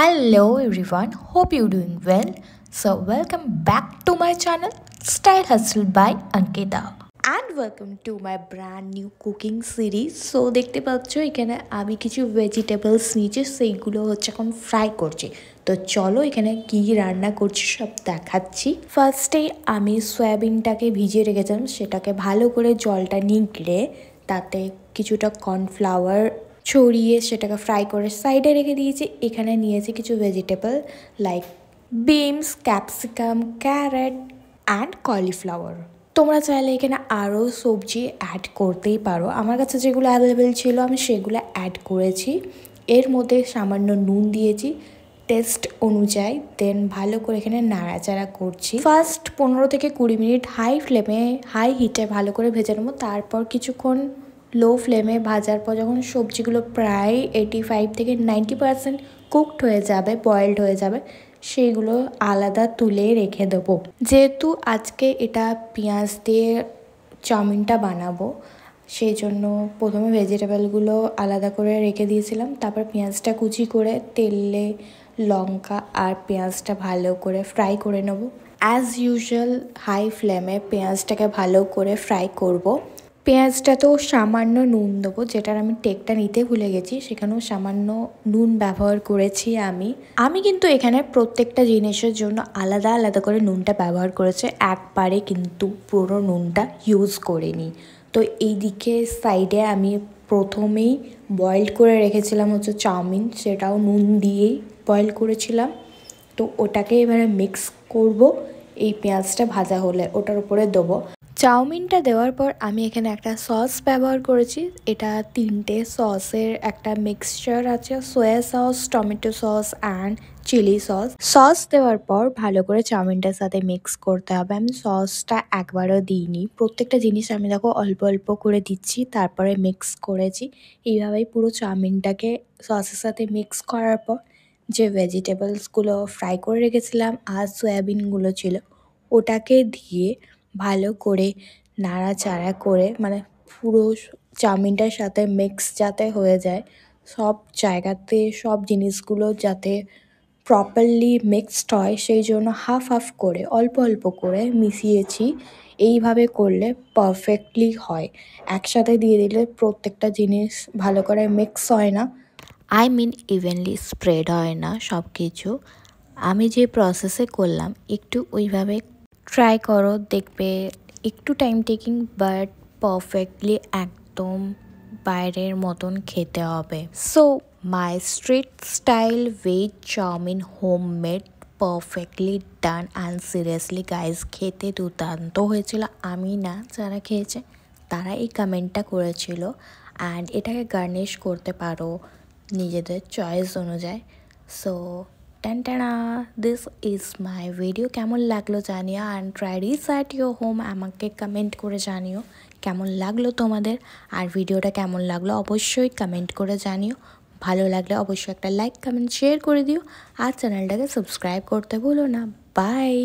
Hello everyone, hope you're doing well. So, welcome back to my channel Style Hustle by Ankita. And welcome to my brand new cooking series. So দেখতে পাচ্ছ এখানে আমি কিছু vegetables নিয়েছি, সেইগুলো হচ্ছে এখন ফ্রাই করছি। তো চলো এখানে কি রান্না করছি সব দেখাচ্ছি। ফার্স্টে আমি সয়াবিনটাকে ভিজিয়ে রেখেছিলাম, সেটাকে ভালো করে জলটা নিগড়ে তাতে কিছুটা কর্নফ্লাওয়ার ছড়িয়ে সেটাকে ফ্রাই করে সাইডে রেখে দিয়েছি। এখানে নিয়েছি কিছু vegetable like beans, capsicum, carrot and cauliflower. তোমরা চাইলে এখানে আরও সবজি অ্যাড করতেই পারো, আমার কাছে যেগুলো অ্যাভেলেবেল ছিল আমি সেগুলো অ্যাড করেছি। এর মধ্যে সামান্য নুন দিয়েছি টেস্ট অনুযায়ী, দেন ভালো করে এখানে নাড়াচাড়া করছি। ফার্স্ট 15 থেকে 20 মিনিট হাই হিটে ভালো করে ভেজে নেবো। তারপর কিছুক্ষণ লো ফ্লেমে ভাজার পর যখন সবজিগুলো প্রায় 85 থেকে 90% কুকড হয়ে যাবে, বয়েলড হয়ে যাবে, সেইগুলো আলাদা তুলে রেখে দেবো। যেহেতু আজকে এটা পেঁয়াজ দিয়ে চাউমিনটা বানাবো, সেই জন্য প্রথমে ভেজিটেবলগুলো আলাদা করে রেখে দিয়েছিলাম। তারপর পেঁয়াজটা কুচি করে তেলে লঙ্কা আর পেঁয়াজটা ভালো করে ফ্রাই করে নেব। অ্যাজ ইউজুয়াল হাই ফ্লেমে পেঁয়াজটাকে ভালো করে ফ্রাই করব। পেঁয়াজটাতেও সামান্য নুন দেবো, যেটার আমি টেকটা নিতে ভুলে গেছি, সেখানেও সামান্য নুন ব্যবহার করেছি আমি কিন্তু এখানে প্রত্যেকটা জিনিসের জন্য আলাদা আলাদা করে নুনটা ব্যবহার করেছি, একবারে কিন্তু পুরো নুনটা ইউজ করিনি। তো এইদিকে সাইডে আমি প্রথমেই বয়েল করে রেখেছিলাম হচ্ছে চাউমিন, সেটাও নুন দিয়েই বয়েল করেছিলাম। তো ওটাকে এবারে মিক্স করব, এই পেঁয়াজটা ভাজা হলে ওটার উপরে দেবো। চাউমিনটা দেওয়ার পর আমি এখানে একটা সস ব্যবহার করেছি। এটা 3টে সসের একটা মিক্সচার আছে, soya sauce, tomato sauce and chilli sauce দেওয়ার পর ভালো করে চাউমিনটার সাথে মিক্স করতে হবে। আমি সসটা একবারও দিইনি, প্রত্যেকটা জিনিস আমি দেখো অল্প অল্প করে দিচ্ছি, তারপরে মিক্স করেছি। এইভাবেই পুরো চাউমিনটাকে সসের সাথে মিক্স করার পর যে ভেজিটেবলসগুলো ফ্রাই করে রেখেছিলাম আর সয়াবিনগুলো ছিল ওটাকে দিয়ে ভালো করে নাড়াচাড়া করে, মানে পুরো চাউমিনটার সাথে মিক্স যাতে হয়ে যায়, সব জায়গাতে সব জিনিসগুলো যাতে প্রপারলি মিক্সড হয়, সেই জন্য হাফ হাফ করে অল্প অল্প করে মিশিয়েছি। এইভাবে করলে পারফেক্টলি হয়, একসাথে দিয়ে দিলে প্রত্যেকটা জিনিস ভালো করে মিক্স হয় না, ইভেনলি স্প্রেড হয় না সব কিছু। আমি যে প্রসেসে করলাম একটু ওইভাবে ট্রাই করো, দেখবে একটু টাইম টেকিং বাট পারফেক্টলি একদম বাইরের মতন খেতে হবে। So my street style veg chow mein homemade perfectly done and seriously guys খেতে দুর্দান্ত হয়েছিল। আমি না, যারা খেয়েছে তারা এই কমেন্টটা করেছিল। অ্যান্ড এটাকে গার্নিশ করতে পারো নিজেদের চয়েস অনুযায়ী। সো টানটানা, দিস ইজ মাই ভিডিও। কেমন লাগলো জানিও and try reach at your home. আমাকে কমেন্ট করে জানিও কেমন লাগলো তোমাদের, আর ভিডিওটা কেমন লাগলো অবশ্যই কমেন্ট করে জানিও। ভালো লাগলে অবশ্যই একটা লাইক, কমেন্ট, শেয়ার করে দিও আর চ্যানেলটাকে সাবস্ক্রাইব করতে ভুলো না। বাই।